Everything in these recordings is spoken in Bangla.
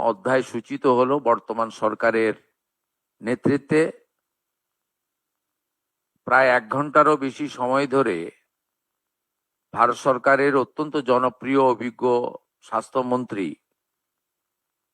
অধ্যায় সূচিত হলো বর্তমান সরকারের নেতৃত্বে। প্রায় 1 ঘন্টারও বেশি সময় ধরে ভারত সরকারের অত্যন্ত জনপ্রিয় অভিজ্ঞ স্বাস্থ্যমন্ত্রী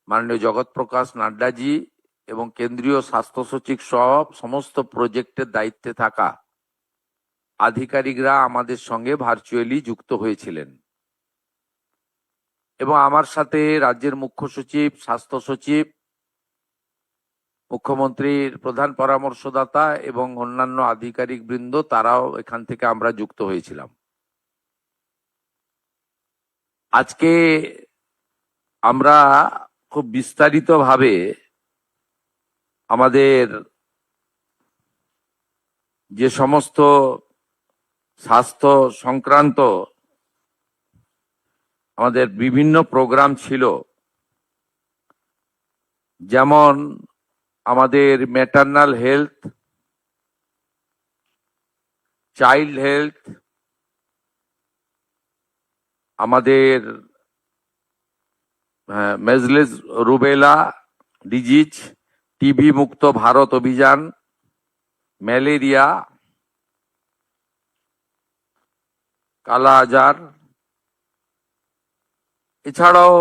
মাননীয় জগৎ প্রকাশ নাড্ডাজি এবং কেন্দ্রীয় স্বাস্থ্য সচিব সহ সমস্ত প্রজেক্টের দায়িত্বে থাকা আধিকারিকরা আমাদের সঙ্গে ভার্চুয়ালি যুক্ত হয়েছিলেন এবং আমার সাথে রাজ্যের মুখ্য সচিব, স্বাস্থ্য সচিব, মুখ্যমন্ত্রীর প্রধান পরামর্শদাতা এবং অন্যান্য আধিকারিক বৃন্দ, তারাও এখান থেকে আমরা যুক্ত হয়েছিলাম। আজকে আমরা খুব বিস্তারিতভাবে আমাদের যে সমস্ত স্বাস্থ্য সংক্রান্ত আমাদের বিভিন্ন প্রোগ্রাম ছিল, যেমন আমাদের ম্যাটারনাল হেলথ, চাইল্ড হেলথ, আমাদের মেজলেস রুবেলা ডিজিজ, টিবি মুক্ত ভারত অভিযান, ম্যালেরিয়া, কালা আজার, এছাড়াও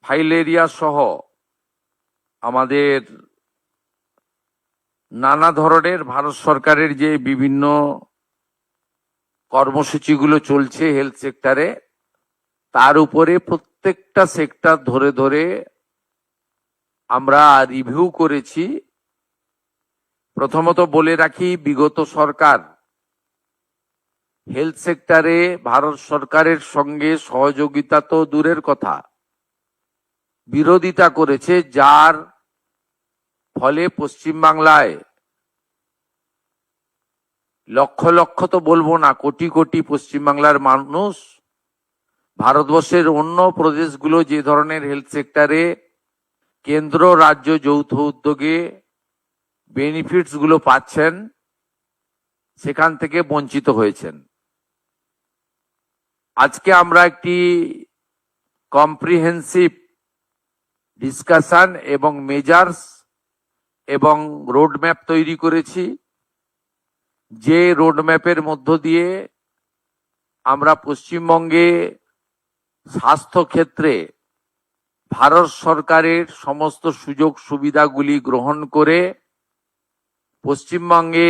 ফাইলেরিয়া সহ আমাদের নানা ধরনের ভারত সরকারের যে বিভিন্ন কর্মসূচিগুলো চলছে হেলথ সেক্টরে, তার উপরে প্রত্যেকটা সেক্টর ধরে ধরে আমরা রিভিউ করেছি। প্রথমত বলে রাখি, বিগত সরকার হেলথ সেক্টরে ভারত সরকারের সঙ্গে সহযোগিতা তো দূরের কথা, বিরোধিতা করেছে, যার ফলে পশ্চিমবাংলায় লক্ষ লক্ষ তো বলবো না, কোটি কোটি পশ্চিমবাংলার মানুষ ভারতবর্ষের অন্য প্রদেশগুলো যে ধরনের হেলথ সেক্টরে কেন্দ্র রাজ্য যৌথ উদ্যোগে বেনিফিটস গুলো পাচ্ছেন, সেখান থেকে বঞ্চিত হয়েছেন। আজকে আমরা একটি কম্প্রিহেন্সিভ ডিসকাশন এবং মেজার্স এবং রোডম্যাপ তৈরি করেছি, যে রোডম্যাপের মধ্য দিয়ে আমরা পশ্চিমবঙ্গে স্বাস্থ্য ক্ষেত্রে ভারত সরকারের সমস্ত সুযোগ সুবিধাগুলি গ্রহণ করে পশ্চিমবঙ্গে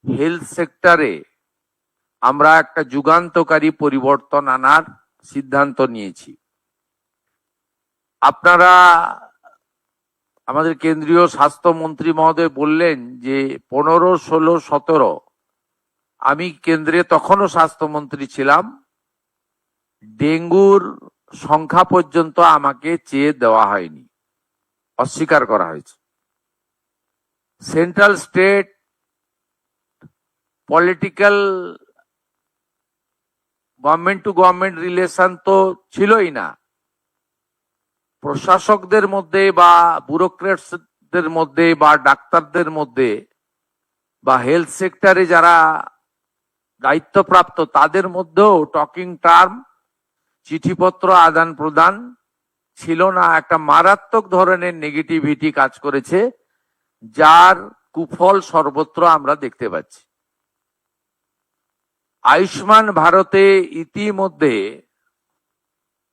হেলথ সেক্টরে আমরা একটা যুগান্তকারী পরিবর্তন আনার সিদ্ধান্ত নিয়েছি। আপনারা, আমাদের কেন্দ্রীয় স্বাস্থ্যমন্ত্রী মহোদয় বললেন যে 15, 16, 17, আমি কেন্দ্রে তখনও স্বাস্থ্যমন্ত্রী ছিলাম, ডেঙ্গুর সংখ্যা পর্যন্ত আমাকে চেয়ে দেওয়া হয়নি, অস্বীকার করা হয়েছে। Central state political government to government relation তো ছিলই না, প্রশাসকদের মধ্যে বা ব্যুরোক্রেটসদের মধ্যে বা ডাক্তারদের মধ্যে বা হেলথ সেক্টরে যারা দায়িত্বপ্রাপ্ত তাদের মধ্যেও টকিং টার্ম, চিঠিপত্র আদান প্রদান ছিল না। একটা মারাত্মক ধরনের নেগেটিভিটি কাজ করেছে, যার কুফল সর্বত্র আমরা দেখতে পাচ্ছি। আয়ুষ্মান ভারতে ইতিমধ্যে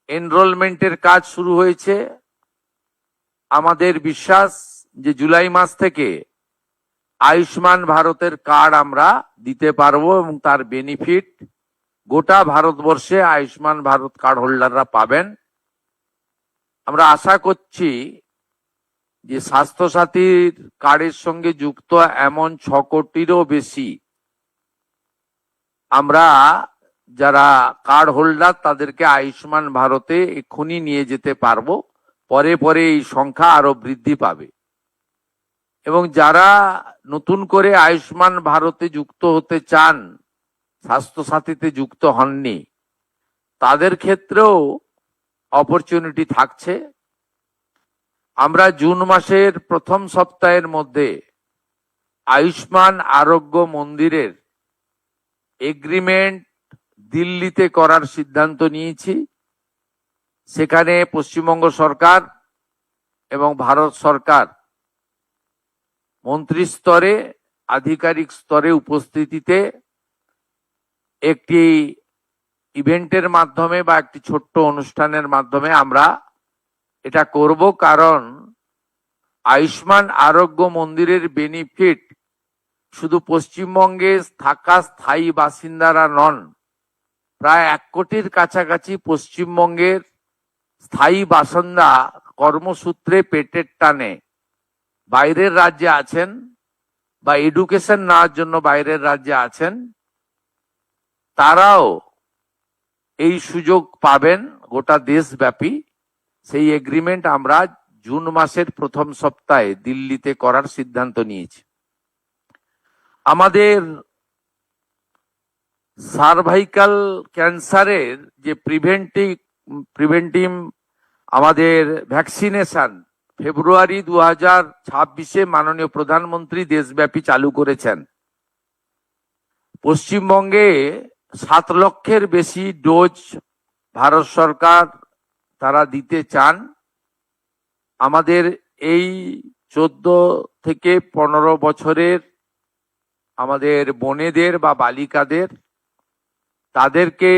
এনরোলমেন্টের কাজ শুরু হয়েছে। আমাদের বিশ্বাস যে জুলাই মাস থেকে আয়ুষ্মান ভারতের কার্ড আমরা দিতে পারবো এবং তার বেনিফিট গোটা ভারতবর্ষে আয়ুষ্মান ভারত কার্ড হোল্ডাররা পাবেন। আমরা আশা করছি যে স্বাস্থ্যসাথীর কার্ডের সঙ্গে যুক্ত এমন 6 কোটিরও বেশি আমরা যারা কার্ড হোল্ডার তাদেরকে আয়ুষ্মান ভারতে এক্ষুনি নিয়ে যেতে পারবো। পরে পরে এই সংখ্যা আরো বৃদ্ধি পাবে এবং যারা নতুন করে আয়ুষ্মান ভারতে যুক্ত হতে চান, স্বাস্থ্যসাথীতে যুক্ত হননি, তাদের ক্ষেত্রেও অপরচুনিটি থাকছে। আমরা জুন মাসের প্রথম সপ্তাহের মধ্যে আয়ুষ্মান আরোগ্য মন্দিরের এগ্রিমেন্ট দিল্লিতে করার সিদ্ধান্ত নিয়েছি। সেখানে পশ্চিমবঙ্গ সরকার এবং ভারত সরকার মন্ত্রী স্তরে, আধিকারিক স্তরে উপস্থিতিতে একটি ইভেন্টের মাধ্যমে বা একটি ছোট্ট অনুষ্ঠানের মাধ্যমে আমরা এটা করব। কারণ আয়ুষ্মান আরোগ্য মন্দিরের বেনিফিট শুধু পশ্চিমবঙ্গে থাকা স্থায়ী বাসিন্দারা নন, প্রায় 1 কোটির কাছাকাছি পশ্চিমবঙ্গের স্থায়ী বাসিন্দা কর্মসূত্রে পেটের টানে বাইরের রাজ্যে আছেন বা এডুকেশন নেওয়ার জন্য বাইরের রাজ্যে আছেন, তারাও এই সুযোগ পাবেন গোটা দেশব্যাপী। সেই এগ্রিমেন্ট আমরা জুন মাসের প্রথম সপ্তাহে দিল্লিতে করার সিদ্ধান্ত নিয়েছি। আমাদের সার্ভাইকাল ক্যান্সারের যে প্রিভেন্টিভ আমাদের ভ্যাকসিনেশন ফেব্রুয়ারি 2026-এ মাননীয় প্রধানমন্ত্রী দেশব্যাপী চালু করেছেন। পশ্চিমবঙ্গে 7 লক্ষের বেশি ডোজ ভারত সরকার তারা দিতে চান। আমাদের এই 14 থেকে 15 বছরের আমাদের বোনেদের বা বালিকাদের, তাদেরকে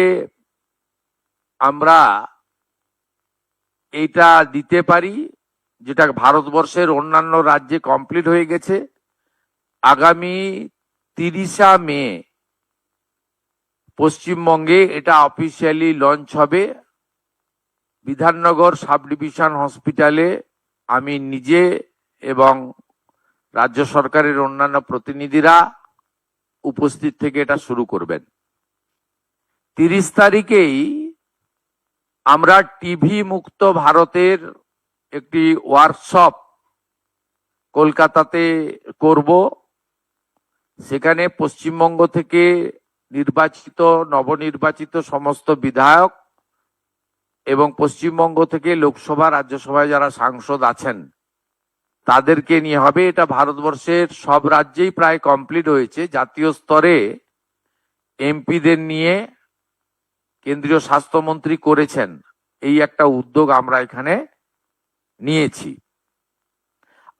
আমরা এইটা দিতে পারি, যেটা ভারতবর্ষের অন্যান্য রাজ্যে কমপ্লিট হয়ে গেছে। আগামী 30 মে পশ্চিমবঙ্গে এটা অফিসিয়ালি লঞ্চ হবে। বিধাননগর সাব ডিভিশন হসপিটালে আমি নিজে এবং রাজ্য সরকারের অন্যান্য প্রতিনিধিরা উপস্থিত থেকে এটা শুরু করবেন। 30 তারিখেই আমরা টিভি মুক্ত ভারতের একটি ওয়ার্কশপ কলকাতাতে করব। সেখানে পশ্চিমবঙ্গ থেকে নির্বাচিত, নবনির্বাচিত সমস্ত বিধায়ক এবং পশ্চিমবঙ্গ থেকে লোকসভা, রাজ্যসভায় যারা সাংসদ আছেন তাদেরকে নিয়ে হবে। এটা ভারতবর্ষের সব রাজ্যেই প্রায় কমপ্লিট হয়েছে। জাতীয় স্তরে এমপিদের নিয়ে কেন্দ্রীয় স্বাস্থ্যমন্ত্রী করেছেন। এই একটা উদ্যোগ আমরা এখানে নিয়েছি।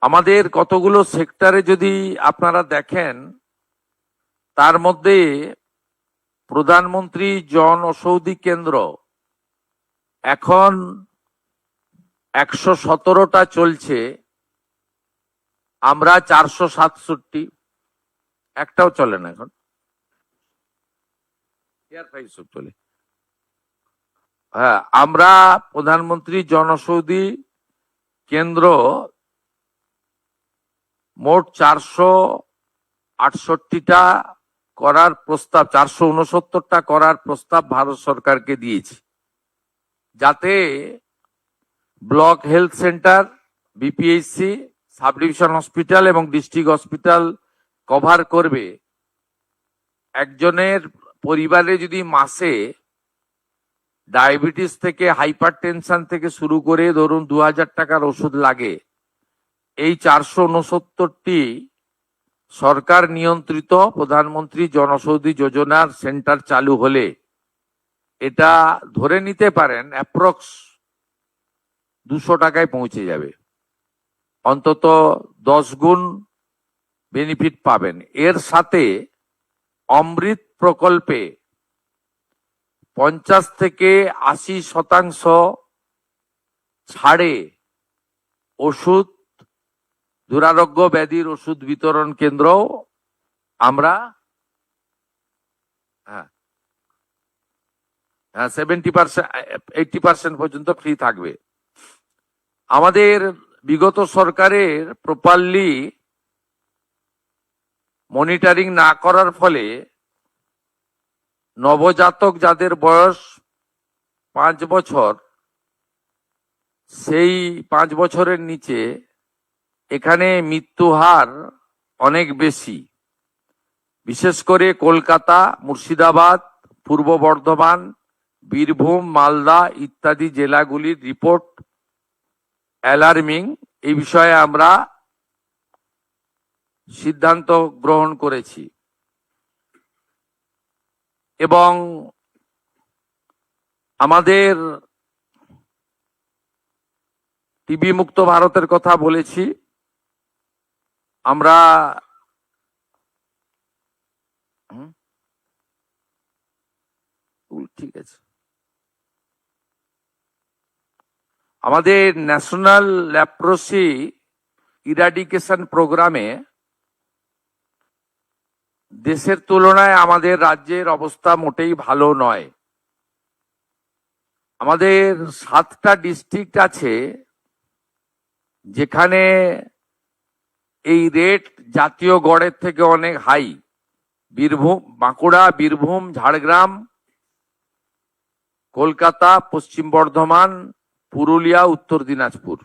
আমাদের কতগুলো সেক্টরে যদি আপনারা দেখেন, তার মধ্যে প্রধানমন্ত্রী জন ঔষধি কেন্দ্র এখন 117টা চলছে, আমরা 467, একটাও চলে না এখন, চলে। হ্যাঁ, আমরা প্রধানমন্ত্রী জনঔষধি কেন্দ্র মোট 468টা করার প্রস্তাব, 469টা করার প্রস্তাব ভারত সরকারকে দিয়েছি, যাতে block health centre, BPHC, subdivision hospital এবং ডিস্ট্রিক্ট হসপিটাল কভার করবে। একজনের পরিবারে যদি মাসে ডায়াবেটিস থেকে হাইপারটেনশন থেকে শুরু করে ধরুন 2000 টাকার ওষুধ লাগে, এই 469টি সরকার নিয়ন্ত্রিত প্রধানমন্ত্রী জনঔষধি যোজনার সেন্টার চালু হলে এটা ধরে নিতে পারেন অ্যাপ্রক্স 200 টাকায় পৌঁছে যাবে, অন্তত 10 গুণ বেনিফিট পাবেন। এর সাথে অমৃত প্রকল্পে 50 থেকে 80% ছাড়ে ওষুধ, দুরারোগ্য ব্যাধির ওষুধ বিতরণ কেন্দ্র আমরা 70%, 80% পর্যন্ত ফ্রি থাকবে। আমাদের বিগত সরকারের প্রপারলি মনিটরিং না করার ফলে নবজাতক যাদের বয়স 5 বছর, সেই 5 বছরের নিচে এখানে মৃত্যু হার অনেক বেশি। বিশেষ করে কলকাতা, মুর্শিদাবাদ, পূর্ব বর্ধমান, বীরভূম, মালদা ইত্যাদি জেলাগুলির রিপোর্ট অ্যালার্মিং। এই বিষয়ে আমরা সিদ্ধান্ত গ্রহণ করেছি এবং আমাদের টিবি মুক্ত ভারতের কথা বলেছি। আমরা ঠিক আছে, আমাদের ন্যাশনাল ল্যাপ্রোসি ইরাডিকেশন প্রোগ্রামে দেশের তুলনায় আমাদের রাজ্যের অবস্থা মোটেই ভালো নয়। আমাদের 7টা ডিস্ট্রিক্ট আছে যেখানে এই রেট জাতীয় গড়ের থেকে অনেক হাই। বীরভূম, বাঁকুড়া, বীরভূম, ঝাড়গ্রাম, কলকাতা, পশ্চিম বর্ধমান, পুরুলিয়া, উত্তর দিনাজপুর।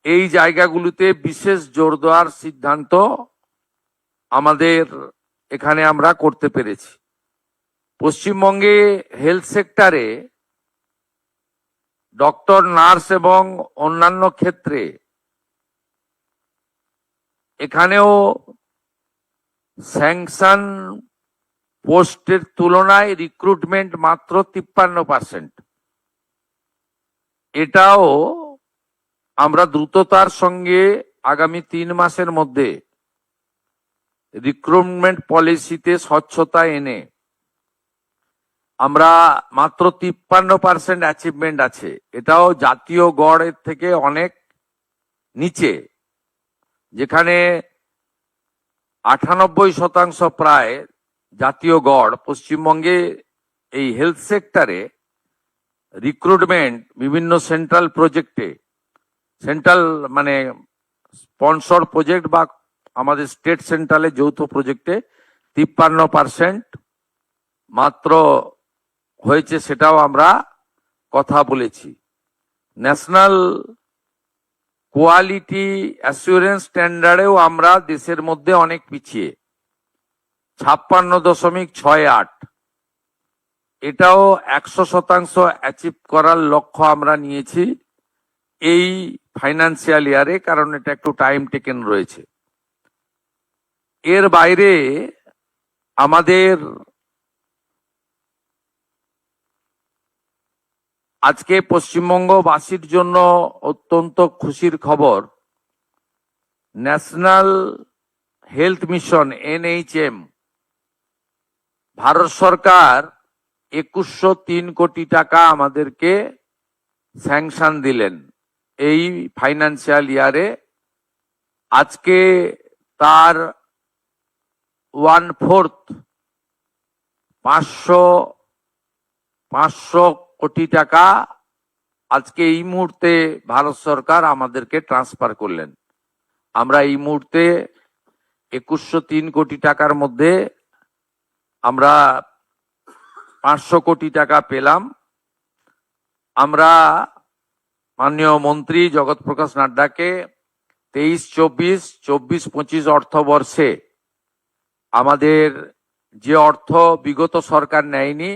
এই জায়গাগুলোতে বিশেষ জোর দেওয়ার সিদ্ধান্ত আমাদের এখানে আমরা করতে পেরেছি। পশ্চিমবঙ্গে হেলথ সেক্টরে ডক্টর, নার্স এবং অন্যান্য ক্ষেত্রে এখানেও স্যাংশন পোস্টের তুলনায় রিক্রুটমেন্ট মাত্র 53%। এটাও আমরা দ্রুততার সঙ্গে আগামী 3 মাসের মধ্যে রিক্রুটমেন্ট পলিসিতে স্বচ্ছতা এনে আমরা মাত্র 53% অ্যাচিভমেন্ট আছে। এটাও জাতীয় গড়ের থেকে অনেক নিচে, যেখানে 98% প্রায় জাতীয় গড়। পশ্চিমবঙ্গে এই হেলথ সেক্টরে রিক্রুটমেন্ট বিভিন্ন সেন্ট্রাল প্রজেক্টে, সেন্ট্রাল মানে স্পন্সর প্রজেক্ট বা আমাদের স্টেট সেন্ট্রালের যৌথ প্রজেক্টে 53% মাত্র হয়েছে, সেটাও আমরা কথা বলেছি। ন্যাশনাল কোয়ালিটি অ্যাসুরেন্স স্ট্যান্ডার্ডেও আমরা দেশের মধ্যে অনেক পিছিয়ে, 56.68। এটাও 100% অ্যাচিভ করার লক্ষ্য আমরা নিয়েছি এই ফাইন্যান্সিয়াল ইয়ারে, কারণ এটা একটু টাইম টেকেন রয়েছে। এর বাইরে আমাদের আজকে পশ্চিমবঙ্গবাসীর জন্য অত্যন্ত খুশির খবর, national health mission NHM Bharat সরকার 2103 কোটি টাকা আমাদেরকে স্যাংশন দিলেন এই ফাইন্যান্সিয়াল ইয়ারে। আজকে তার 1/4 500 কোটি টাকা আজকে এই মুহূর্তে ভারত সরকার আমাদেরকে ট্রান্সফার করলেন। আমরা এই মুহূর্তে 2103 কোটি টাকার মধ্যে আমরা 500 কোটি টাকা পেলাম। আমরা মাননীয় মন্ত্রী জগৎ প্রকাশ নাড্ডাকে 23-24, 24-25 অর্থবর্ষে আমাদের যে অর্থ বিগত সরকার নেয়নি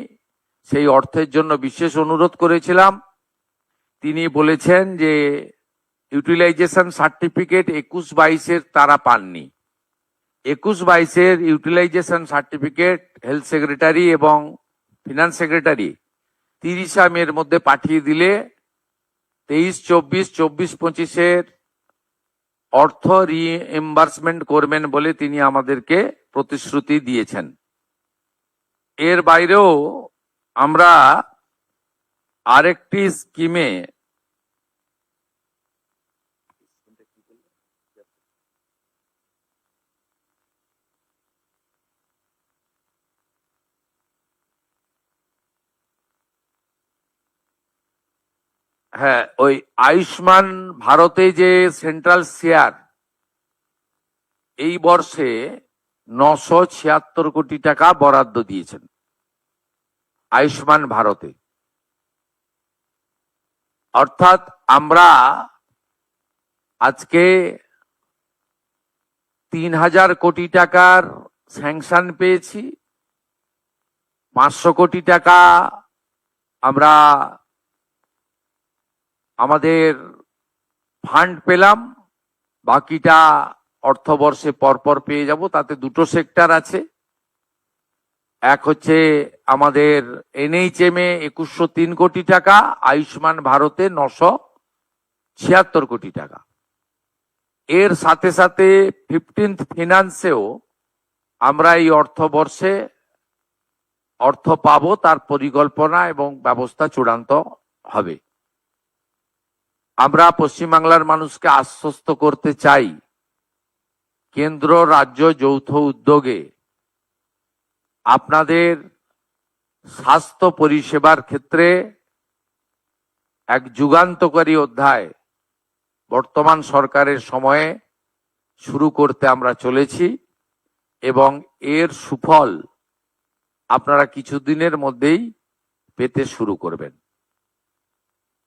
সেই অর্থের জন্য বিশেষ অনুরোধ করেছিলাম। তিনি বলেছেন যে ইউটিলাইজেশন সার্টিফিকেট 21-22 তারা পাননি। 21-22 ইউটিলাইজেশন সার্টিফিকেট হেলথ সেক্রেটারি এবং ফিনান্স সেক্রেটারি 30 মের মধ্যে পাঠিয়ে দিলে 23-24, 24-25 অর্থ রিএম্বার্সমেন্ট করবেন বলে তিনি আমাদেরকে প্রতিশ্রুতি দিয়েছেন। এর বাইরেও আমরা আরেকটি স্কিমে ওই আয়ুষ্মান ভারতে যে সেন্ট্রাল শেয়ার এই বর্ষে 976 কোটি টাকা বরাদ্দ দিয়েছেন আয়ুষ্মান ভারতে। অর্থাৎ আমরা আজকে 3000 কোটি টাকার স্যাংশন পেয়েছি, 500 কোটি টাকা আমরা আমাদের ফান্ড পেলাম, বাকিটা অর্থবর্ষে পরপর পেয়ে যাব। তাতে দুটো সেক্টর আছে, এক হচ্ছে আমাদের NHM এ 2103 কোটি টাকা, আয়ুষ্মান ভারতে 976 কোটি টাকা। এর সাথে সাথে 15th ফিনান্সেও আমরা এই অর্থবর্ষে অর্থ পাবো, তার পরিকল্পনা এবং ব্যবস্থা চূড়ান্ত হবে। আমরা পশ্চিমবাংলার মানুষকে আশ্বস্ত করতে চাই, কেন্দ্র রাজ্য যৌথ উদ্যোগে আপনাদের স্বাস্থ্য পরিষেবার ক্ষেত্রে এক যুগান্তকারী অধ্যায় বর্তমান সরকারের সময়ে শুরু করতে আমরা চলেছি এবং এর সুফল আপনারা কিছুদিনের মধ্যেই পেতে শুরু করবেন।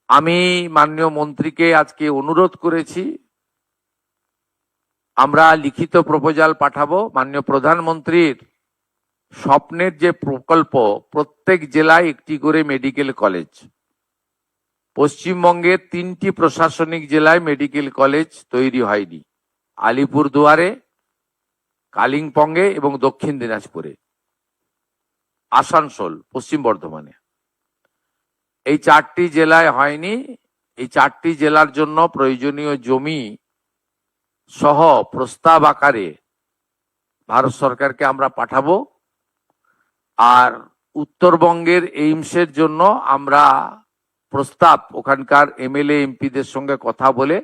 আমি মাননীয় মন্ত্রীকে আজকে অনুরোধ করেছি, আমরা লিখিত প্রপোজাল পাঠাবো। মাননীয় প্রধানমন্ত্রীর স্বপ্নের যে প্রকল্প, প্রত্যেক জেলায় একটি করে মেডিকেল কলেজ, পশ্চিমবঙ্গের 3টি প্রশাসনিক জেলায় মেডিকেল কলেজ তৈরি হয়নি, আলিপুরদুয়ারে, কালিম্পংয়ে এবং দক্ষিণ দিনাজপুরে, আসানসোল, পশ্চিম বর্ধমানে। এই 4টি জেলায় হয়নি। এই 4টি জেলার জন্য প্রয়োজনীয় জমি সহ প্রস্তাব আকারে ভারত সরকারকে আমরা পাঠাবো। আর উত্তরবঙ্গের এইমসের জন্য আমরা প্রস্তাব ওখানকার MLA MPদের সঙ্গে কথা বলে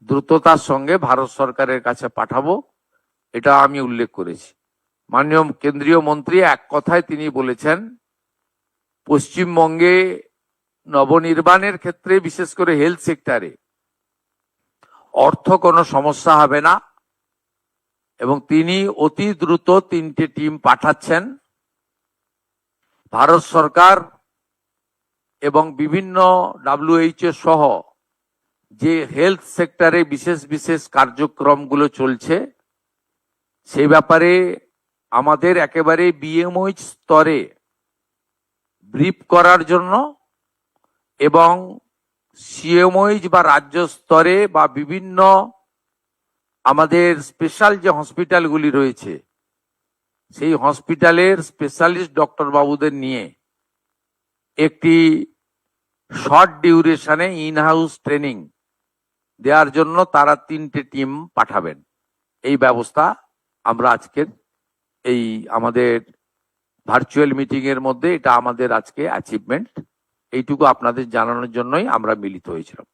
দ্রুততার সঙ্গে ভারত সরকারের কাছে পাঠাবো, এটা আমি উল্লেখ করেছি। মাননীয় কেন্দ্রীয় মন্ত্রী এক কথায় তিনি বলেছেন, পশ্চিমবঙ্গে নবনির্মাণের ক্ষেত্রে বিশেষ করে হেলথ সেক্টরে অর্থ কোনো সমস্যা হবে না এবং তিনি অতি দ্রুত 3টে টিম পাঠাচ্ছেন। ভারত সরকার এবং বিভিন্ন WHO সহ যে হেলথ সেক্টরে বিশেষ বিশেষ কার্যক্রমগুলো চলছে সেই ব্যাপারে আমাদের একেবারে BMOH স্তরে ব্রিফ করার জন্য এবং CMOH বা রাজ্য স্তরে বা বিভিন্ন আমাদের স্পেশাল যে হসপিটালগুলি রয়েছে সেই হসপিটালের স্পেশালিস্ট ডক্টর বাবুদের নিয়ে একটি শর্ট ডিউরেশনে ইন হাউস ট্রেনিং দেওয়ার জন্য তারা 3টে টিম পাঠাবেন। এই ব্যবস্থা আমরা আজকের এই আমাদের ভার্চুয়াল মিটিং এর মধ্যে এটা আমাদের আজকে অ্যাচিভমেন্ট। এইটুকু আপনাদের জানানোর জন্যই আমরা মিলিত হয়েছিলাম।